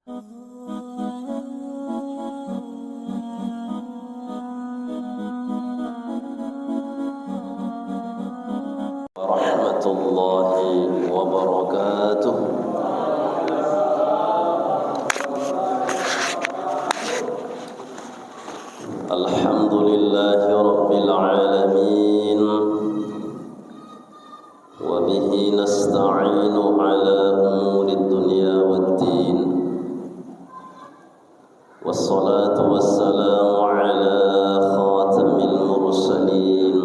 warahmatullahi wabarakatuh. Alhamdulillahi rabbil alamin, wa bihi nasta'inu ala umuri dunya waddin, wassalatu wassalamu ala khatamil mursalin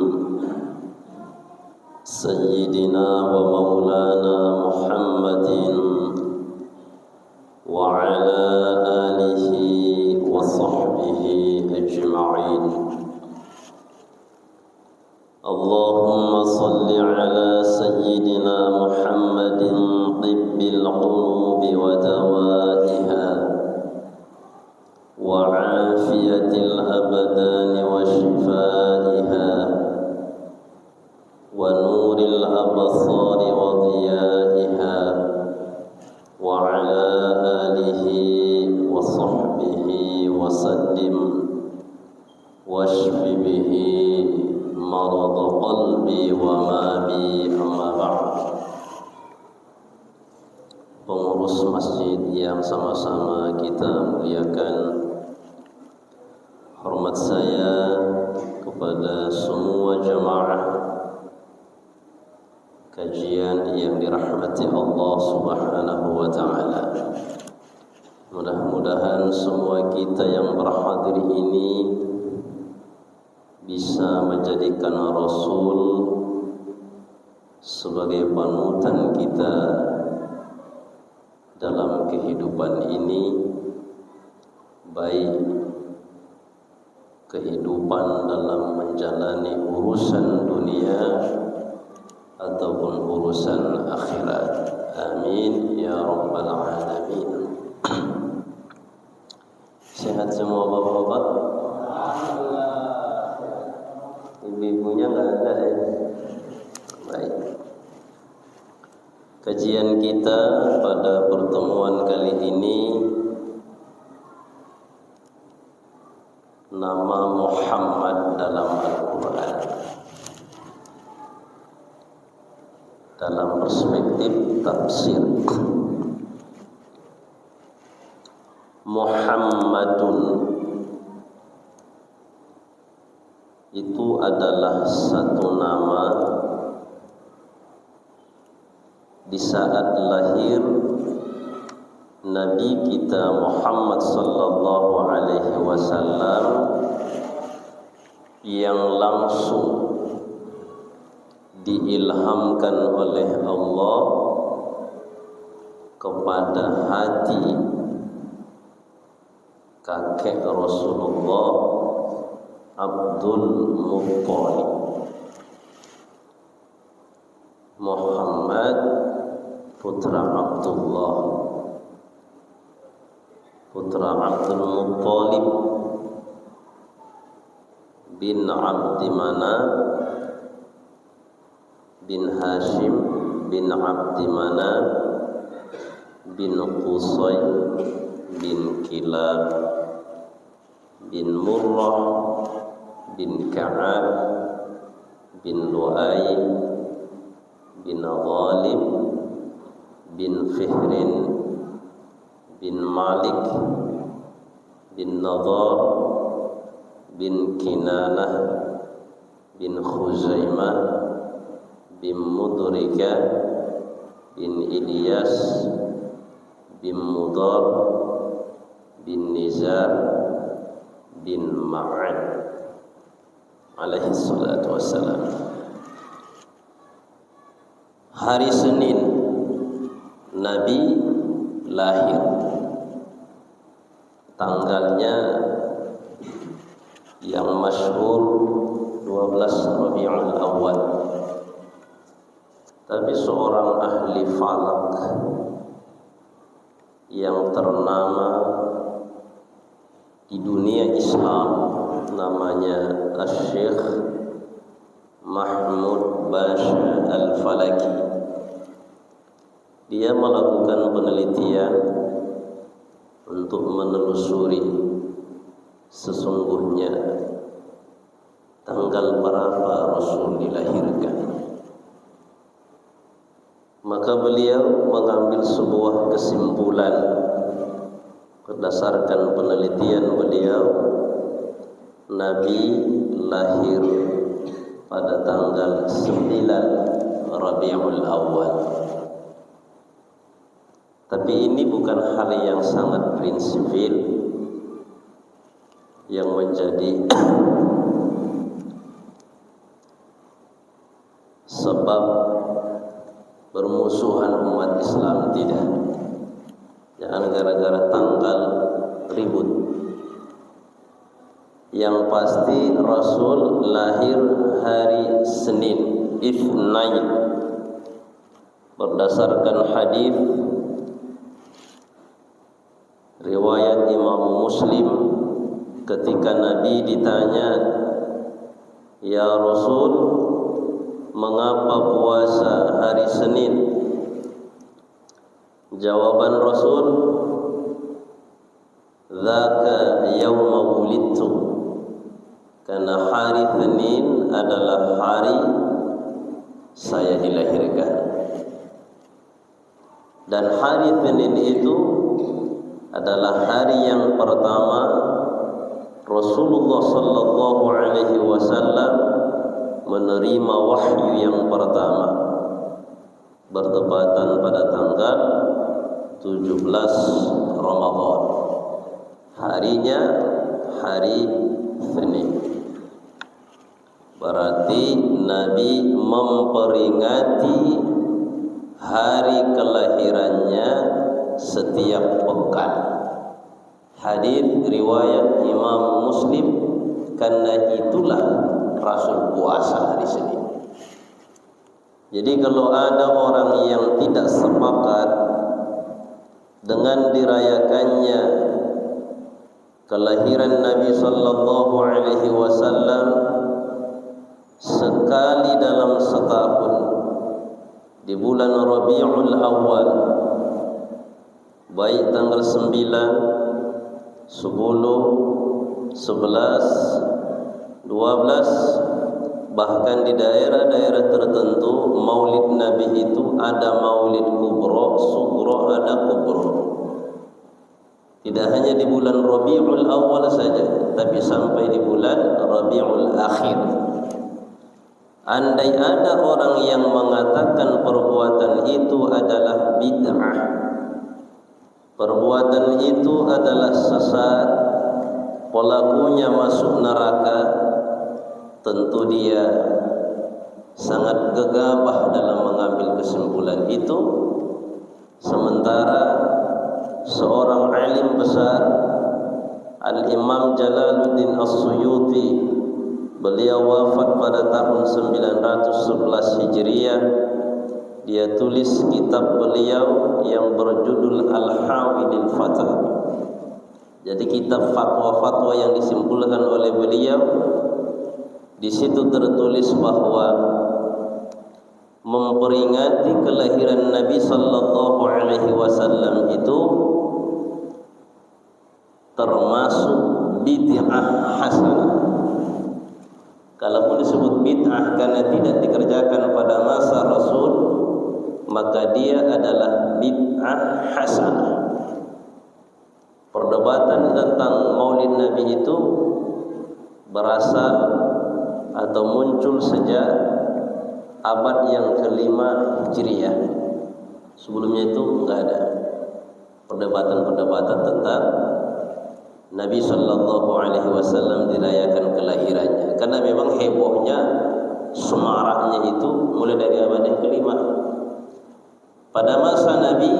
sayyidina wa maulana Muhammadin wa ala alihi wa sahbihi ajma'in. Allahumma salli ala sayyidina Muhammadin tibbil qulubi wa dawaiha wa afiyatil abdani wa shifaiha wa nuril absari wa diyaiha wa ala alihi wa sahbihi wa sallim washfi bihi marad qalbi wa ma bi, amma ba'd. Pengurus masjid yang sama-sama kita muliakan, hormat saya kepada semua jamaah kajian yang dirahmati Allah Subhanahu wa ta'ala. Mudah-mudahan semua kita yang berhadir ini bisa menjadikan Rasul sebagai panutan kita dalam kehidupan ini, baik kehidupan dalam menjalani urusan dunia ataupun urusan akhirat. Amin ya rabbal alamin. Sehat semua bapak-bapak? Ibu-ibunya nggak ada ya? Baik. Kajian kita pada pertemuan kali ini nama Muhammad dalam Al-Quran dalam perspektif tafsir. Muhammadun itu adalah satu nama di saat lahir Nabi kita Muhammad sallallahu alaihi wasallam, yang langsung diilhamkan oleh Allah kepada hati kakek Rasulullah, Abdul Muttalib. Muhammad putra Abdullah, putra Abdul Muttalib bin Abdi Manaf bin Hashim bin Abdi Manaf bin Qusay bin Kilab bin Murrah bin Ka'ab bin Lu'ay bin Ghalib bin Fihrin bin Malik bin Nadar bin Kinanah bin Khuzaimah bin Mudrika bin Ilyas bin Mudar bin Nizar bin Ma'ad alaihi salatu wassalam. Hari Senin Nabi lahir, tanggalnya yang masyhur 12 Rabiul Awal. Tapi seorang ahli falak yang ternama di dunia Islam namanya Syekh Mahmud Basha Al-Falaki. Dia melakukan penelitian untuk menelusuri sesungguhnya tanggal berapa Rasul dilahirkan. Maka beliau mengambil sebuah kesimpulan berdasarkan penelitian beliau, Nabi lahir pada tanggal 9 Rabiul Awal. Tapi ini bukan hal yang sangat prinsipil yang menjadi sebab bermusuhan umat Islam, tidak. Jangan gara-gara tanggal ribut. Yang pasti Rasul lahir hari Senin, Itsnain, berdasarkan hadis riwayat Imam Muslim ketika Nabi ditanya, "Ya Rasul, mengapa puasa hari Senin?" Jawaban Rasul, "Dzaka yauma wulidtu." Karena hari Senin adalah hari saya dilahirkan. Dan hari Senin itu adalah hari yang pertama Rasulullah sallallahu alaihi wasallam menerima wahyu yang pertama, bertepatan pada tanggal 17 Ramadan. Harinya hari Senin. Berarti Nabi memperingati hari kelahirannya setiap pekan. Hadis riwayat Imam Muslim, karena itulah Rasul puasa hari Senin. Jadi kalau ada orang yang tidak sepakat dengan dirayakannya kelahiran Nabi sallallahu alaihi wasallam sekali dalam setahun di bulan Rabiul Awal, baik tanggal 9, 10, 11, 12, bahkan di daerah-daerah tertentu maulid Nabi itu ada maulid kubro, sugro, ada kubro. Tidak hanya di bulan Rabiul Awal saja, tapi sampai di bulan Rabiul Akhir. Andai ada orang yang mengatakan perbuatan itu adalah bid'ah, perbuatan itu adalah sesat, pelakunya masuk neraka, tentu dia sangat gegabah dalam mengambil kesimpulan itu. Sementara seorang alim besar, Al-Imam Jalaluddin As-Suyuti, beliau wafat pada tahun 911 Hijriah. Dia tulis kitab beliau yang berjudul Al-Hawidil Fatawi. Jadi kitab fatwa-fatwa yang disimpulkan oleh beliau. Di situ tertulis bahwa memperingati kelahiran Nabi sallallahu alaihi wasallam itu termasuk bid'ah hasanah. Kalaupun disebut bid'ah karena tidak dikerjakan pada masa Rasul, maka dia adalah bid'ah hasanah. Perdebatan tentang maulid Nabi itu berasal atau muncul sejak abad yang ke-5 Hijriah. Sebelumnya itu enggak ada perdebatan-perdebatan tentang Nabi sallallahu alaihi wasallam dirayakan kelahirannya. Karena memang hebohnya, semaraknya itu mulai dari abad yang ke-5. Pada masa Nabi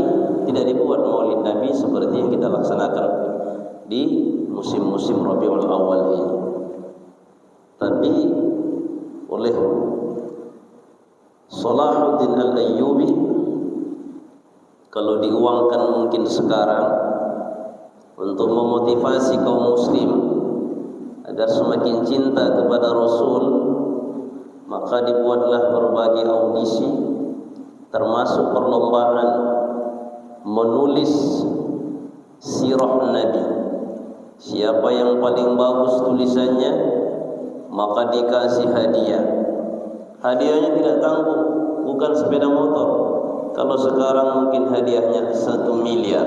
tidak dibuat maulid Nabi seperti yang kita laksanakan di musim-musim Rabiul Awal ini. Tapi oleh Salahuddin Al-Ayyubi, kalau diuangkan mungkin sekarang untuk memotivasi kaum muslim agar semakin cinta kepada Rasul, maka dibuatlah berbagai audisi, termasuk perlombaan menulis sirah Nabi. Siapa yang paling bagus tulisannya, maka dikasih hadiah. Hadiahnya tidak tanggung, bukan sepeda motor. Kalau sekarang mungkin hadiahnya 1 miliar.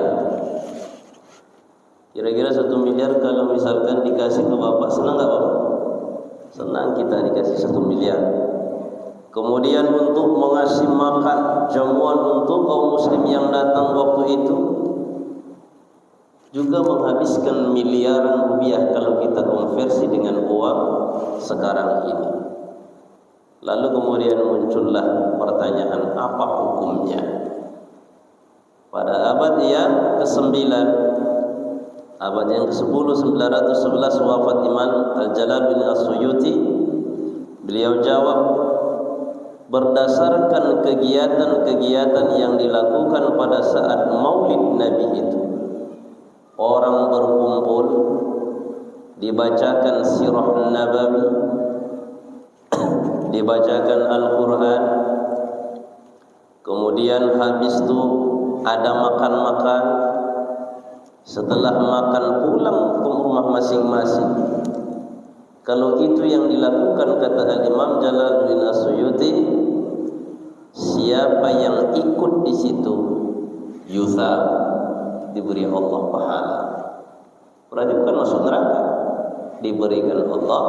Kira-kira 1 miliar kalau misalkan dikasih ke bapak, senang nggak bapak? Senang kita dikasih 1 miliar. Kemudian untuk mengasih makan jamuan untuk kaum muslim yang datang waktu itu, juga menghabiskan miliaran rupiah kalau kita konversi dengan uang sekarang ini. Lalu kemudian muncullah pertanyaan, apa hukumnya? Pada abad yang ke-9, abad yang ke-10, 911 wafat Imam Al-Jalal bin As-Suyuti. Beliau jawab, berdasarkan kegiatan-kegiatan yang dilakukan pada saat Maulid Nabi itu, orang berkumpul, dibacakan sirah Nabawi, dibacakan Al-Quran, kemudian habis itu ada makan-makan. Setelah makan pulang ke rumah masing-masing. Kalau itu yang dilakukan, kata Imam Jalaluddin As-Suyuti, siapa yang ikut di situ yuthab, diberi Allah pahala. Berarti bukan masuk neraka, diberikan Allah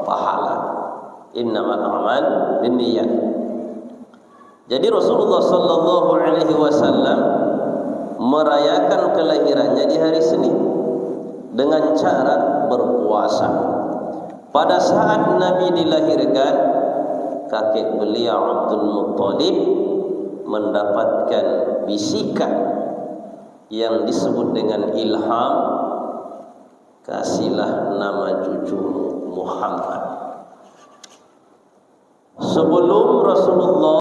pahala. Innamal a'mal binniyat. Jadi Rasulullah sallallahu alaihi wasallam merayakan kelahirannya di hari Senin dengan cara berpuasa. Pada saat Nabi dilahirkan, kakek beliau Abdul Muttalib mendapatkan bisikan yang disebut dengan ilham, kasihlah nama cucumu Muhammad. Sebelum Rasulullah